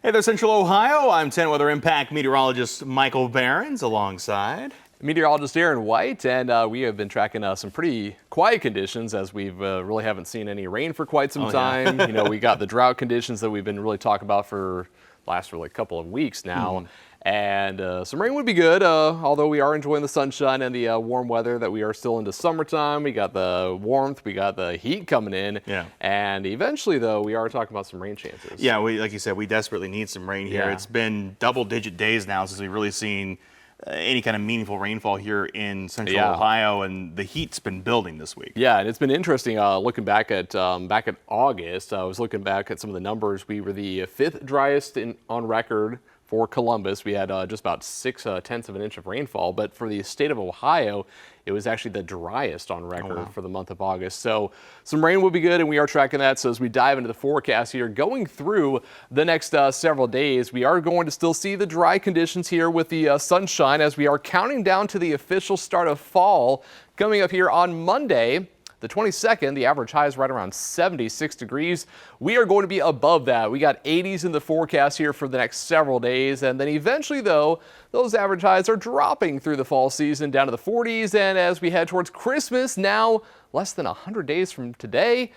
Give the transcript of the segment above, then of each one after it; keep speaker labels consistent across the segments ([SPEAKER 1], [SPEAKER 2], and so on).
[SPEAKER 1] Hey there, Central Ohio. I'm 10 Weather Impact meteorologist Michael Behrens alongside
[SPEAKER 2] meteorologist Aaron White, and we have been tracking some pretty quiet conditions as we've really haven't seen any rain for quite some time.
[SPEAKER 1] Yeah.
[SPEAKER 2] We got the drought conditions that we've been really talking about for the last really couple of weeks now. And some rain would be good, although we are enjoying the sunshine and the warm weather that we are still into summertime. We got the warmth, we got the heat coming in.
[SPEAKER 1] Yeah.
[SPEAKER 2] And eventually, though, we are talking about some rain chances.
[SPEAKER 1] Yeah, like you said, we desperately need some rain here.
[SPEAKER 2] Yeah.
[SPEAKER 1] It's been double-digit days now since we've really seen any kind of meaningful rainfall here in Central Ohio, and the heat's been building this week.
[SPEAKER 2] Yeah, and it's been interesting looking back at August. I was looking back at some of the numbers. We were the fifth driest on record for Columbus. We had just about 0.6 of an inch of rainfall, but for the state of Ohio, it was actually the driest on record for the month of August. So some rain will be good, and we are tracking that. So as we dive into the forecast here, going through the next several days, we are going to still see the dry conditions here with the sunshine as we are counting down to the official start of fall coming up here on Monday. The 22nd, the average high is right around 76 degrees. We are going to be above that. We got 80s in the forecast here for the next several days. And then eventually, though, those average highs are dropping through the fall season down to the 40s. And as we head towards Christmas, now less than 100 days from today,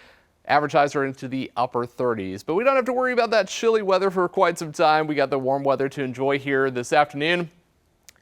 [SPEAKER 2] average highs are into the upper 30s. But we don't have to worry about that chilly weather for quite some time. We got the warm weather to enjoy here this afternoon.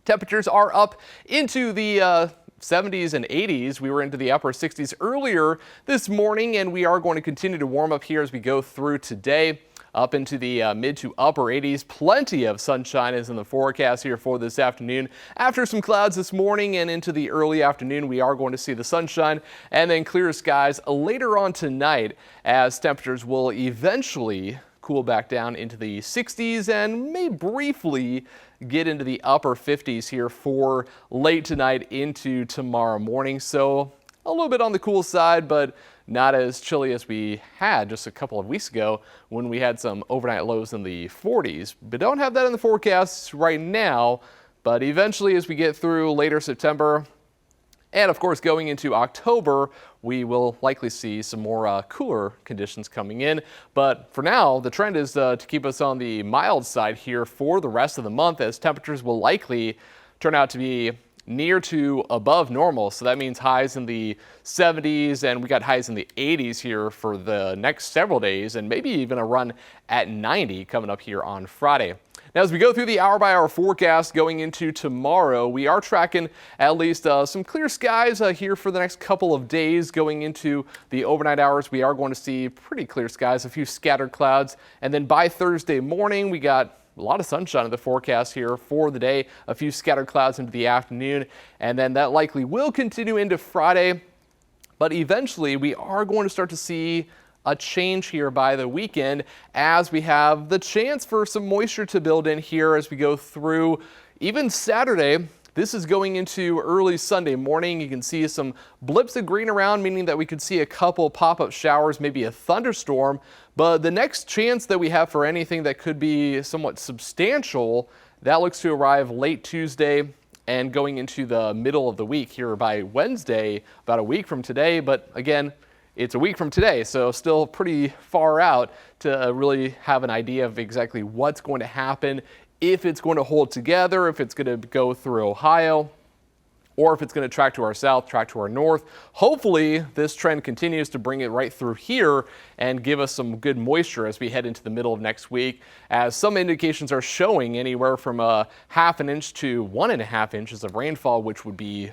[SPEAKER 2] Temperatures are up into the 70s and 80s. We were into the upper 60s earlier this morning, and we are going to continue to warm up here as we go through today, up into the mid to upper 80s. Plenty of sunshine is in the forecast here for this afternoon. After some clouds this morning and into the early afternoon, we are going to see the sunshine and then clear skies later on tonight as temperatures will eventually cool back down into the 60s and may briefly get into the upper 50s here for late tonight into tomorrow morning. So a little bit on the cool side, but not as chilly as we had just a couple of weeks ago when we had some overnight lows in the 40s. But don't have that in the forecast right now. But eventually, as we get through later September, and of course, going into October, we will likely see some more cooler conditions coming in. But for now, the trend is to keep us on the mild side here for the rest of the month, as temperatures will likely turn out to be near to above normal. So that means highs in the 70s, and we got highs in the 80s here for the next several days, and maybe even a run at 90 coming up here on Friday. Now, as we go through the hour-by-hour forecast going into tomorrow, we are tracking at least some clear skies here for the next couple of days. Going into the overnight hours, we are going to see pretty clear skies, a few scattered clouds. And then by Thursday morning, we got a lot of sunshine in the forecast here for the day, a few scattered clouds into the afternoon. And then that likely will continue into Friday. But eventually, we are going to start to see a change here by the weekend as we have the chance for some moisture to build in here as we go through even Saturday. This is going into early Sunday morning. You can see some blips of green around, meaning that we could see a couple pop-up showers, maybe a thunderstorm. But the next chance that we have for anything that could be somewhat substantial, that looks to arrive late Tuesday and going into the middle of the week here by Wednesday, about a week from today. But again, it's a week from today, so still pretty far out to really have an idea of exactly what's going to happen, if it's going to hold together, if it's going to go through Ohio, or if it's going to track to our south, track to our north. Hopefully, this trend continues to bring it right through here and give us some good moisture as we head into the middle of next week, as some indications are showing anywhere from a ½ an inch to 1.5 inches of rainfall, which would be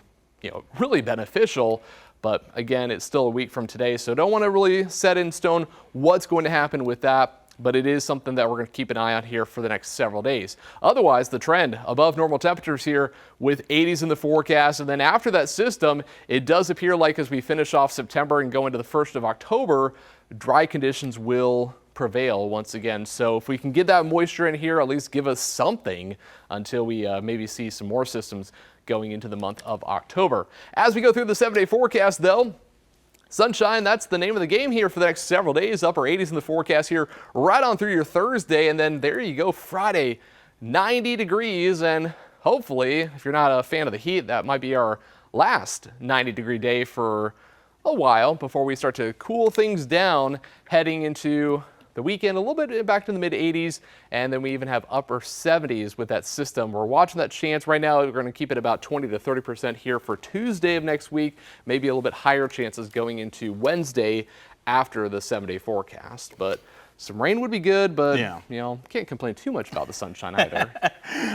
[SPEAKER 2] really beneficial. But again, it's still a week from today, so don't want to really set in stone what's going to happen with that. But it is something that we're going to keep an eye on here for the next several days. Otherwise, the trend above normal temperatures here with 80s in the forecast. And then after that system, it does appear like as we finish off September and go into the 1st of October, dry conditions will prevail once again. So if we can get that moisture in here, at least give us something until we maybe see some more systems going into the month of October. As we go through the 7-day forecast, though, sunshine, that's the name of the game here for the next several days. Upper 80s in the forecast here right on through your Thursday. And then there you go, Friday, 90 degrees. And hopefully, if you're not a fan of the heat, that might be our last 90-degree day for a while before we start to cool things down heading into The weekend, a little bit back to the mid 80s, and then we even have upper 70s with that system. We're watching that chance right now. We're going to keep it about 20 to 30% here for Tuesday of next week, maybe a little bit higher chances going into Wednesday after the 7-day forecast. But some rain would be good, but can't complain too much about the sunshine either.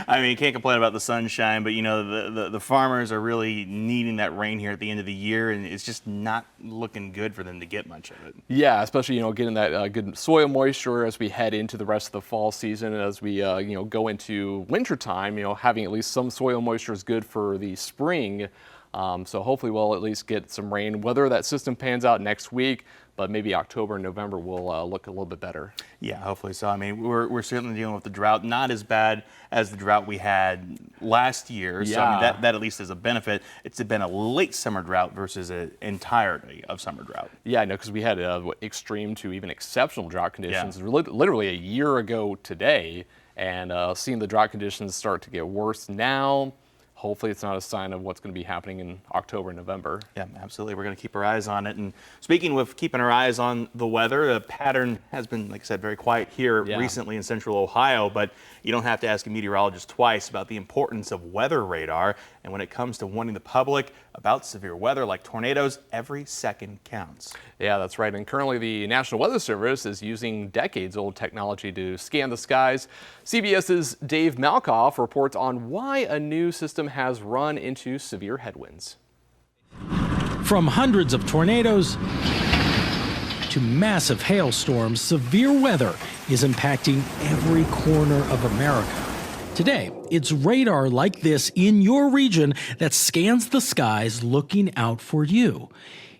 [SPEAKER 1] I mean, you can't complain about the sunshine, but the farmers are really needing that rain here at the end of the year, and it's just not looking good for them to get much of it.
[SPEAKER 2] Yeah, especially getting that good soil moisture as we head into the rest of the fall season, and as we go into wintertime. Having at least some soil moisture is good for the spring. So hopefully we'll at least get some rain. Whether that system pans out next week, but maybe October and November will look a little bit better.
[SPEAKER 1] Yeah, hopefully so. I mean, we're certainly dealing with the drought, not as bad as the drought we had last year.
[SPEAKER 2] Yeah.
[SPEAKER 1] So I mean, that at least is a benefit. It's been a late summer drought versus an entirety of summer drought.
[SPEAKER 2] Yeah, I know, because we had extreme to even exceptional drought conditions literally a year ago today, and seeing the drought conditions start to get worse now. Hopefully it's not a sign of what's going to be happening in October and November.
[SPEAKER 1] Yeah, absolutely. We're going to keep our eyes on it. And speaking of keeping our eyes on the weather, the pattern has been, like I said, very quiet here recently in central Ohio, but you don't have to ask a meteorologist twice about the importance of weather radar. And when it comes to warning the public about severe weather like tornadoes, every second counts.
[SPEAKER 2] Yeah, that's right. And currently the National Weather Service is using decades-old technology to scan the skies. CBS's Dave Malkoff reports on why a new system has run into severe headwinds.
[SPEAKER 3] From hundreds of tornadoes to massive hailstorms, severe weather is impacting every corner of America. Today, it's radar like this in your region that scans the skies looking out for you.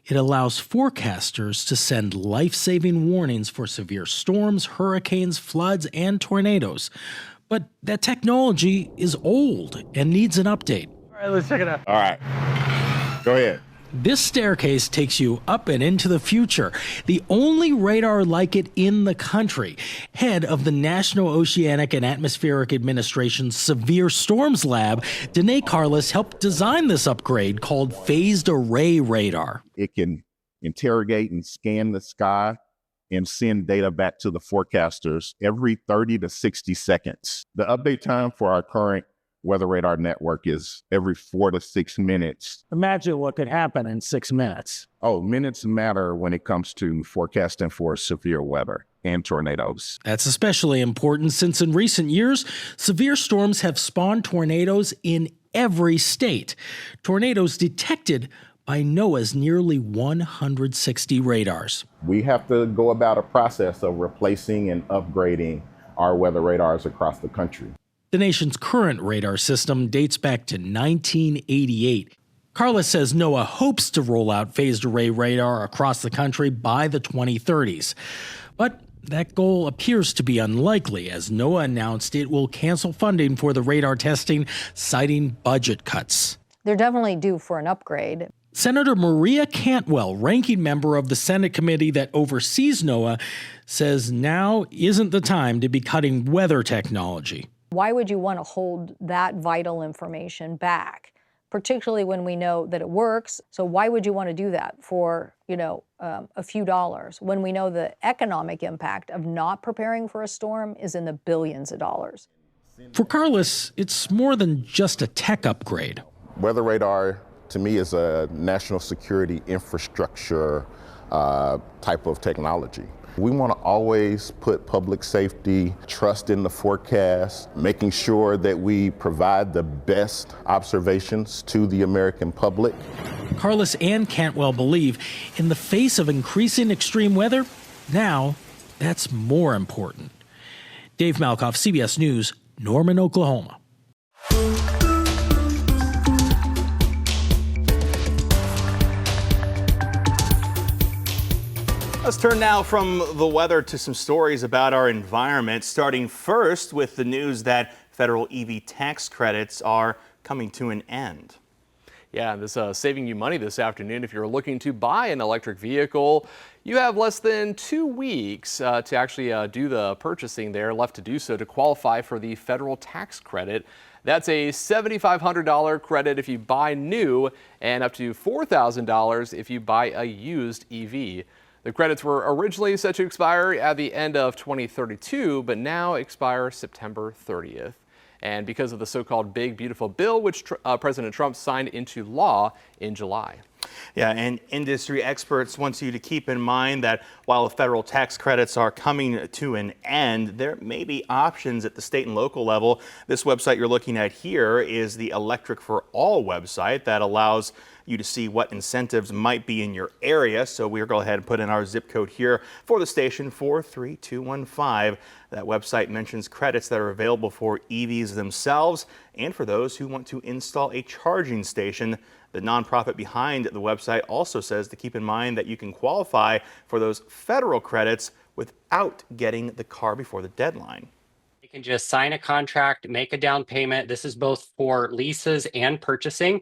[SPEAKER 3] It allows forecasters to send life-saving warnings for severe storms, hurricanes, floods, and tornadoes. But that technology is old and needs an update.
[SPEAKER 4] All right, let's check it out.
[SPEAKER 5] All right, go ahead.
[SPEAKER 3] This staircase takes you up and into the future. The only radar like it in the country. Head of the National Oceanic and Atmospheric Administration's Severe Storms Lab, Danae Carlos helped design this upgrade called Phased Array Radar.
[SPEAKER 5] It can interrogate and scan the sky and send data back to the forecasters every 30 to 60 seconds. The update time for our current weather radar network is every 4 to 6 minutes.
[SPEAKER 4] Imagine what could happen in 6 minutes.
[SPEAKER 5] Oh, minutes matter when it comes to forecasting for severe weather and tornadoes.
[SPEAKER 3] That's especially important since in recent years, severe storms have spawned tornadoes in every state. Tornadoes detected by NOAA's nearly 160 radars.
[SPEAKER 5] We have to go about a process of replacing and upgrading our weather radars across the country.
[SPEAKER 3] The nation's current radar system dates back to 1988. Carlos says NOAA hopes to roll out phased array radar across the country by the 2030s. But that goal appears to be unlikely, as NOAA announced it will cancel funding for the radar testing, citing budget cuts.
[SPEAKER 6] They're definitely due for an upgrade.
[SPEAKER 3] Senator Maria Cantwell, ranking member of the Senate committee that oversees NOAA, says now isn't the time to be cutting weather technology.
[SPEAKER 6] Why would you want to hold that vital information back, particularly when we know that it works? So why would you want to do that for, a few dollars when we know the economic impact of not preparing for a storm is in the billions of dollars?
[SPEAKER 3] For Carlos, it's more than just a tech upgrade.
[SPEAKER 5] Weather radar, to me, is a national security infrastructure type of technology. We want to always put public safety, trust in the forecast, making sure that we provide the best observations to the American public.
[SPEAKER 3] Carlos and Cantwell believe in the face of increasing extreme weather, now that's more important. Dave Malkoff, CBS News, Norman, Oklahoma.
[SPEAKER 1] Let's turn now from the weather to some stories about our environment, starting first with the news that federal EV tax credits are coming to an end.
[SPEAKER 2] Yeah, this saving you money this afternoon. If you're looking to buy an electric vehicle, you have less than 2 weeks to actually do the purchasing there, left to do so to qualify for the federal tax credit. That's a $7,500 credit if you buy new and up to $4,000 if you buy a used EV. The The credits were originally set to expire at the end of 2032, but now expire September 30th. And because of the so-called Big Beautiful Bill, which President Trump signed into law in July.
[SPEAKER 1] Yeah, and industry experts want you to keep in mind that while the federal tax credits are coming to an end, there may be options at the state and local level. This website you're looking at here is the Electric for All website that allows you to see what incentives might be in your area. So we'll go ahead and put in our zip code here for the station, 43215. That website mentions credits that are available for EVs themselves and for those who want to install a charging station. The nonprofit behind the website also says to keep in mind that you can qualify for those federal credits without getting the car before the deadline.
[SPEAKER 7] You can just sign a contract, make a down payment. This is both for leases and purchasing.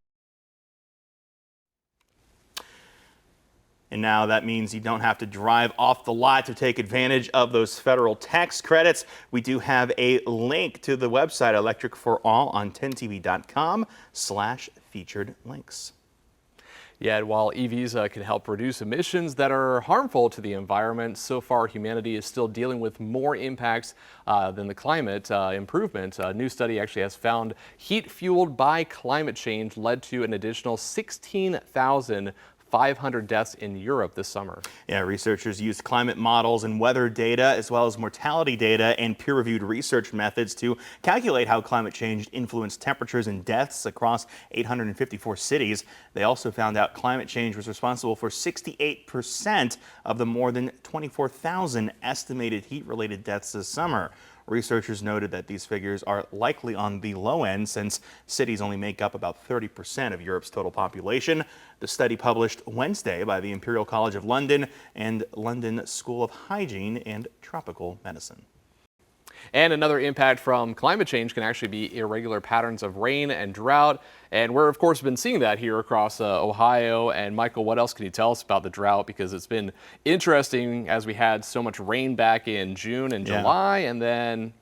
[SPEAKER 1] And now that means you don't have to drive off the lot to take advantage of those federal tax credits. We do have a link to the website Electric for All on 10tv.com/featured links.
[SPEAKER 2] Yeah, while EVs can help reduce emissions that are harmful to the environment, so far humanity is still dealing with more impacts than the climate improvement. A new study actually has found heat fueled by climate change led to an additional 16,500 deaths in Europe this summer.
[SPEAKER 1] Yeah, researchers used climate models and weather data as well as mortality data and peer-reviewed research methods to calculate how climate change influenced temperatures and deaths across 854 cities. They also found out climate change was responsible for 68% of the more than 24,000 estimated heat-related deaths this summer. Researchers noted that these figures are likely on the low end since cities only make up about 30% of Europe's total population. The study published Wednesday by the Imperial College of London and London School of Hygiene and Tropical Medicine.
[SPEAKER 2] And another impact from climate change can actually be irregular patterns of rain and drought. And we're, of course, been seeing that here across Ohio. And Michael, what else can you tell us about the drought? Because it's been interesting as we had so much rain back in June and July, and then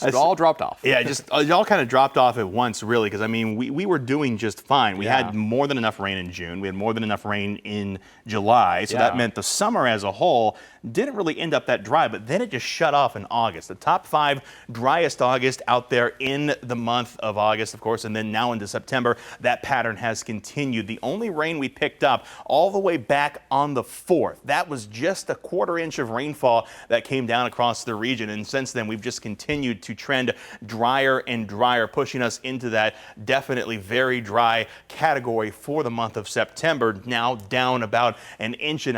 [SPEAKER 2] it all dropped off.
[SPEAKER 1] Yeah, it all kind of dropped off at once, really, because I mean, we were doing just fine. We had more than enough rain in June. We had more than enough rain in July. So that meant the summer as a whole didn't really end up that dry, but then it just shut off in August. The top 5 driest August out there in the month of August, of course, and then now into September, that pattern has continued. The only rain we picked up all the way back on the 4th, that was just a 1/4 inch of rainfall that came down across the region. And since then, we've just continued to trend drier and drier, pushing us into that definitely very dry category for the month of September. Now down about 1.5 inches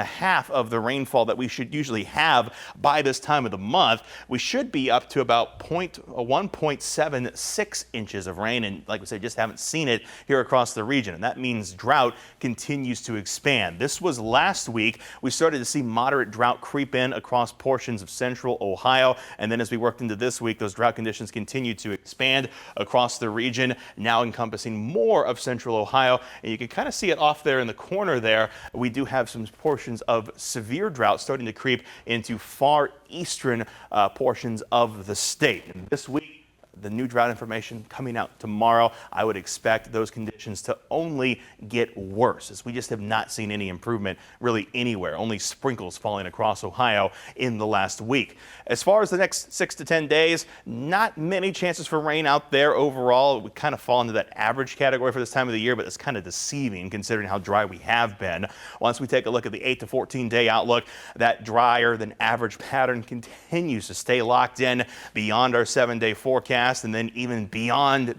[SPEAKER 1] of the rainfall that we should usually have by this time of the month. We should be up to about 1.76 inches of rain, and like we said, just haven't seen it here across the region, and that means drought continues to expand. This was last week. We started to see moderate drought creep in across portions of central Ohio, and then as we worked into this week, those drought conditions continue to expand across the region, now encompassing more of central Ohio, and you can kind of see it off there in the corner there. We do have some portions of severe drought starting to creep into far eastern portions of the state. And this week, the new drought information coming out tomorrow, I would expect those conditions to only get worse, as we just have not seen any improvement really anywhere, only sprinkles falling across Ohio in the last week. As far as the next 6 to 10 days, not many chances for rain out there overall. We kind of fall into that average category for this time of the year, but it's kind of deceiving considering how dry we have been. Once we take a look at the 8 to 14 day outlook, that drier than average pattern continues to stay locked in beyond our 7-day forecast. And then even beyond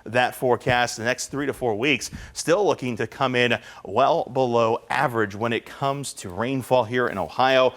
[SPEAKER 1] that forecast, the next 3 to 4 weeks, still looking to come in well below average when it comes to rainfall here in Ohio.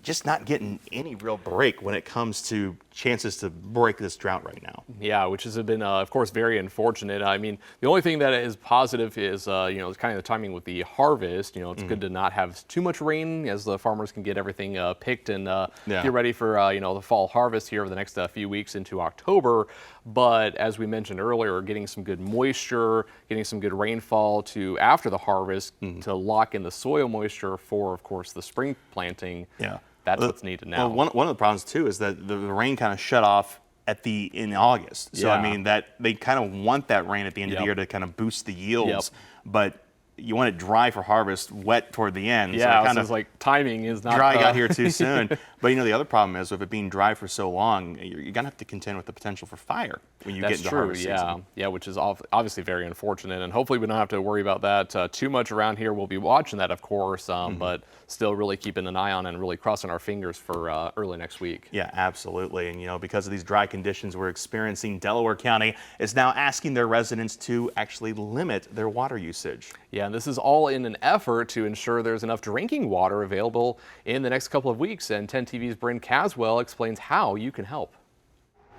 [SPEAKER 1] Just not getting any real break when it comes to chances to break this drought right now.
[SPEAKER 2] Yeah, which has been, of course, very unfortunate. I mean, the only thing that is positive is, it's kind of the timing with the harvest. It's good to not have too much rain as the farmers can get everything picked and get ready for, the fall harvest here over the next few weeks into October. But as we mentioned earlier, getting some good moisture, getting some good rainfall to after the harvest to lock in the soil moisture for, of course, the spring planting.
[SPEAKER 1] Yeah.
[SPEAKER 2] That's what's needed now.
[SPEAKER 1] Well, one of the problems too is that the rain kind of shut off in August. So I mean that they kind of want that rain at the end of the year to kind of boost the yields. But you want it dry for harvest, wet toward the end.
[SPEAKER 2] Yeah,
[SPEAKER 1] so kind
[SPEAKER 2] of like timing is not
[SPEAKER 1] dry got here too soon. But the other problem is with it being dry for so long, you're gonna have to contend with the potential for fire when you get into harvest season.
[SPEAKER 2] Yeah, which is obviously very unfortunate, and hopefully we don't have to worry about that too much around here. We'll be watching that, of course, but still really keeping an eye on it and really crossing our fingers for early next week.
[SPEAKER 1] Yeah, absolutely. And because of these dry conditions we're experiencing, Delaware County is now asking their residents to actually limit their water usage.
[SPEAKER 2] Yeah, and this is all in an effort to ensure there's enough drinking water available in the next couple of weeks. And 10 TV's Bryn Caswell explains how you can help.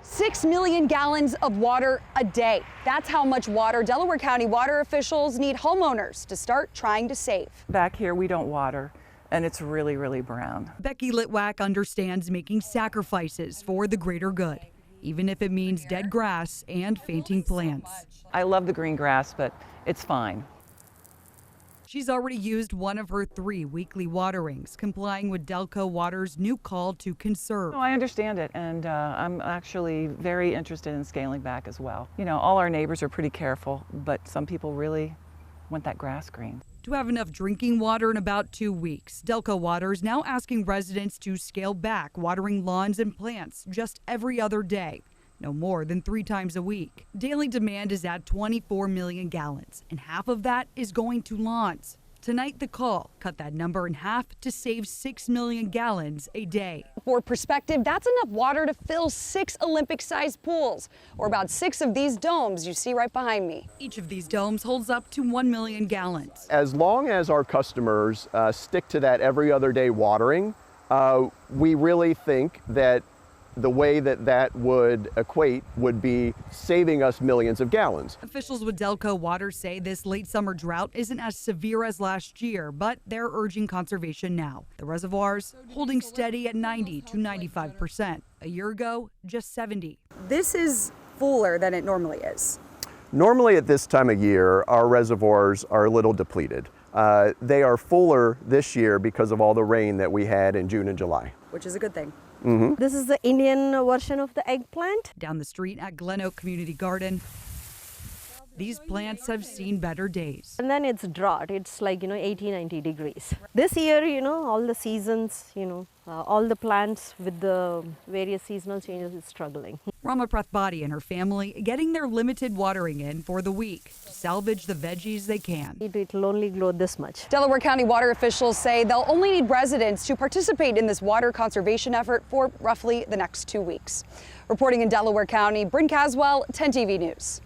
[SPEAKER 8] 6 million gallons of water a day. That's how much water Delaware County water officials need homeowners to start trying to save.
[SPEAKER 9] Back here, we don't water, and it's really, really brown.
[SPEAKER 10] Becky Litwack understands making sacrifices for the greater good, even if it means dead grass and fainting plants.
[SPEAKER 9] I love the green grass, but it's fine.
[SPEAKER 10] She's already used one of her 3 weekly waterings, complying with Delco Water's new call to conserve.
[SPEAKER 9] I understand it, and I'm actually very interested in scaling back as well. All our neighbors are pretty careful, but some people really want that grass green.
[SPEAKER 10] To have enough drinking water in about 2 weeks, Delco Water is now asking residents to scale back watering lawns and plants just every other day, no more than 3 times a week. Daily demand is at 24 million gallons, and half of that is going to lawns. Tonight, the call cut that number in half to save 6 million gallons a day.
[SPEAKER 8] For perspective, that's enough water to fill 6 Olympic-sized pools, or about 6 of these domes you see right behind me.
[SPEAKER 10] Each of these domes holds up to 1 million gallons.
[SPEAKER 11] As long as our customers stick to that every other day watering, we really think that the way that would equate would be saving us millions of gallons.
[SPEAKER 10] Officials with Delco Water say this late summer drought isn't as severe as last year, but they're urging conservation now. The reservoirs holding steady at 90 to 95%. A year ago, just 70.
[SPEAKER 8] This is fuller than it normally is.
[SPEAKER 11] Normally at this time of year, our reservoirs are a little depleted. They are fuller this year because of all the rain that we had in June and July.
[SPEAKER 8] Which is a good thing.
[SPEAKER 11] Mm-hmm.
[SPEAKER 12] This is the Indian version of the eggplant.
[SPEAKER 10] Down the street at Glen Oak Community Garden, these plants have seen better days.
[SPEAKER 12] And then it's drought. It's like, 80, 90 degrees. This year, all the seasons, all the plants with the various seasonal changes is struggling.
[SPEAKER 10] Rama Prathbadi and her family getting their limited watering in for the week to salvage the veggies they can.
[SPEAKER 12] It'll only grow this much.
[SPEAKER 8] Delaware County water officials say they'll only need residents to participate in this water conservation effort for roughly the next 2 weeks. Reporting in Delaware County, Bryn Caswell, 10 TV News.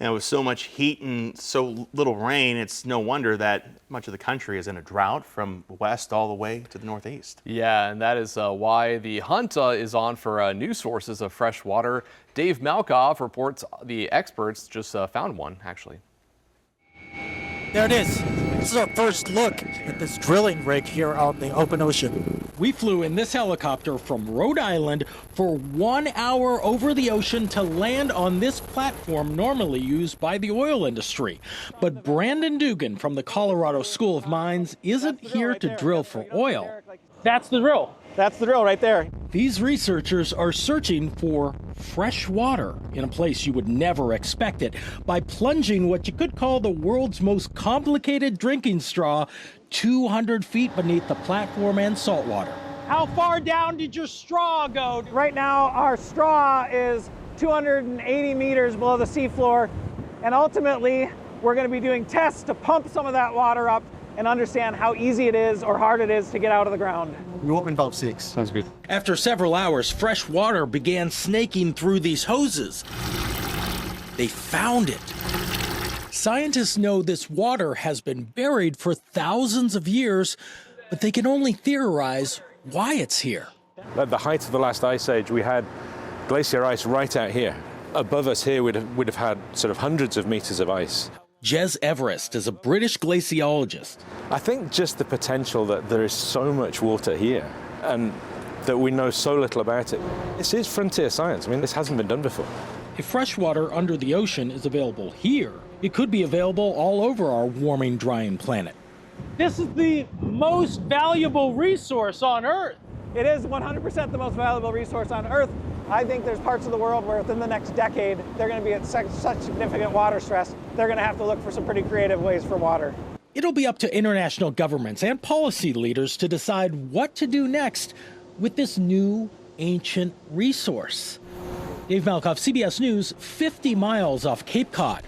[SPEAKER 1] Now, with so much heat and so little rain, it's no wonder that much of the country is in a drought from west all the way to the northeast.
[SPEAKER 2] Yeah, and that is why the hunt is on for new sources of fresh water. Dave Malkoff reports the experts just found one, actually.
[SPEAKER 4] There it is. This is our first look at this drilling rig here on the open ocean.
[SPEAKER 3] We flew in this helicopter from Rhode Island for 1 hour over the ocean to land on this platform normally used by the oil industry. But Brandon Dugan from the Colorado School of Mines isn't here to drill for oil.
[SPEAKER 4] That's the drill. That's the drill right there.
[SPEAKER 3] These researchers are searching for fresh water in a place you would never expect it by plunging what you could call the world's most complicated drinking straw 200 feet beneath the platform and salt water.
[SPEAKER 4] How far down did your straw go? Right now, our straw is 280 meters below the seafloor, and ultimately, we're going to be doing tests to pump some of that water up and understand how easy it is or hard it is to get out of the ground.
[SPEAKER 13] We'll open valve 6.
[SPEAKER 3] Sounds good. After several hours, fresh water began snaking through these hoses. They found it. Scientists know this water has been buried for thousands of years, but they can only theorize why it's here.
[SPEAKER 14] At the height of the last ice age, we had glacier ice right out here. Above us here, we'd have had sort of hundreds of meters of ice.
[SPEAKER 3] Jez Everest is a British glaciologist.
[SPEAKER 14] I think just the potential that there is so much water here and that we know so little about it. This is frontier science. I mean, this hasn't been done before.
[SPEAKER 3] If fresh water under the ocean is available here, it could be available all over our warming, drying planet.
[SPEAKER 4] This is the most valuable resource on Earth. It is 100% the most valuable resource on Earth, I think there's parts of the world where within the next decade, they're going to be at such significant water stress, they're going to have to look for some pretty creative ways for water.
[SPEAKER 3] It'll be up to international governments and policy leaders to decide what to do next with this new ancient resource. Dave Malkoff, CBS News, 50 miles off Cape Cod.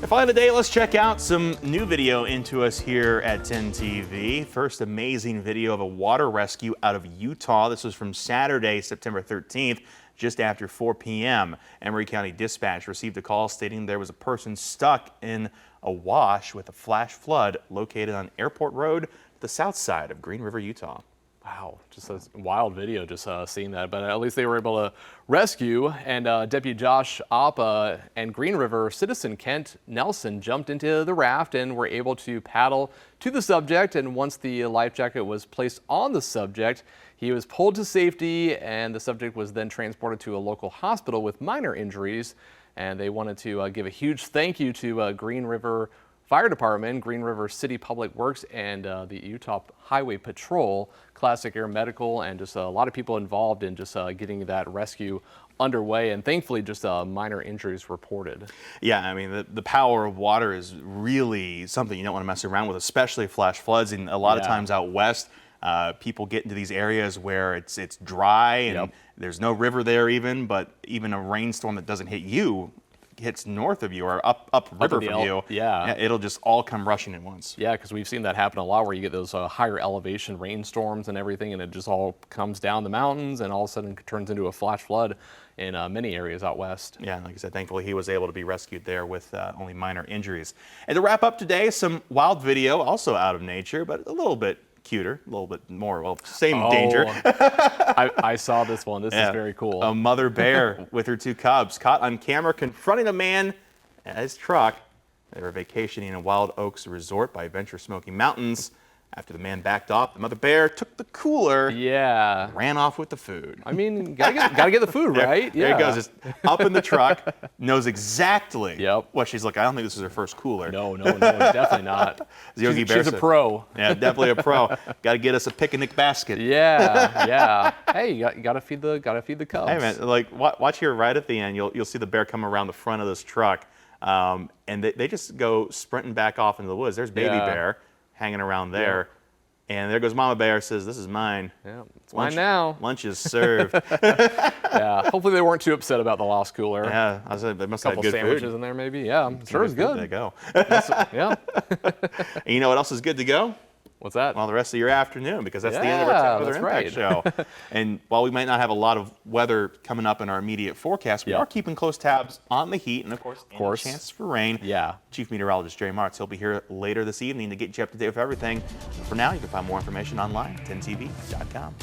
[SPEAKER 1] And finally today, let's check out some new video into us here at 10 TV. First amazing video of a water rescue out of Utah. This was from Saturday, September 13th, just after 4 p.m. Emory County Dispatch received a call stating there was a person stuck in a wash with a flash flood located on Airport Road, the south side of Green River, Utah.
[SPEAKER 2] Wow, just a wild video, just seeing that. But at least they were able to rescue. And Deputy Josh Oppa and Green River citizen Kent Nelson jumped into the raft and were able to paddle to the subject. And once the life jacket was placed on the subject, he was pulled to safety, and the subject was then transported to a local hospital with minor injuries. And they wanted to give a huge thank you to Green River Fire Department, Green River City Public Works, and the Utah Highway Patrol, Classic Air Medical, and just a lot of people involved in just getting that rescue underway, and thankfully just minor injuries reported.
[SPEAKER 1] Yeah, I mean, the power of water is really something you don't want to mess around with, especially flash floods. And a lot of times out west, people get into these areas where it's dry and there's no river there even, but even a rainstorm that doesn't hit you hits north of you or up river from you, it'll just all come rushing at once.
[SPEAKER 2] Yeah, because we've seen that happen a lot where you get those higher elevation rainstorms and everything, and it just all comes down the mountains and all of a sudden turns into a flash flood in many areas out west.
[SPEAKER 1] Yeah, like I said, thankfully he was able to be rescued there with only minor injuries. And to wrap up today, some wild video, also out of nature, but a little bit cuter, a little bit more, well, same danger.
[SPEAKER 2] I saw this one. This is very cool.
[SPEAKER 1] A mother bear with her 2 cubs caught on camera confronting a man at his truck. They were vacationing in Wild Oaks Resort by Venture Smoky Mountains. After the man backed off, the mother bear took the cooler, ran off with the food.
[SPEAKER 2] I mean, gotta get the food, right?
[SPEAKER 1] There he goes, just up in the truck, knows exactly what she's looking. I don't think this is her first cooler.
[SPEAKER 2] No, definitely not.
[SPEAKER 1] Yogi Bear
[SPEAKER 2] she's a pro.
[SPEAKER 1] Yeah, definitely a pro. Got to get us a picnic basket.
[SPEAKER 2] Yeah. Hey, you gotta feed the cubs.
[SPEAKER 1] Hey man, like watch here right at the end. You'll see the bear come around the front of this truck, and they just go sprinting back off into the woods. There's baby bear hanging around there. And there goes Mama Bear, says, "This is mine.
[SPEAKER 2] Yeah, it's mine now.
[SPEAKER 1] Lunch is served."
[SPEAKER 2] Hopefully they weren't too upset about the lost cooler.
[SPEAKER 1] Yeah, I said they must have good
[SPEAKER 2] sandwiches
[SPEAKER 1] food
[SPEAKER 2] in there, maybe. Yeah, sure is good.
[SPEAKER 1] There you go.
[SPEAKER 2] Yeah.
[SPEAKER 1] And you know what else is good to go?
[SPEAKER 2] What's that?
[SPEAKER 1] Well, the rest of your afternoon, because that's the end of our Weather Impact Show. And while we might not have a lot of weather coming up in our immediate forecast, we are keeping close tabs on the heat and, of course, chances for rain. Chief Meteorologist Jerry Martz, he'll be here later this evening to get you up to date with everything. For now, you can find more information online at 10tv.com.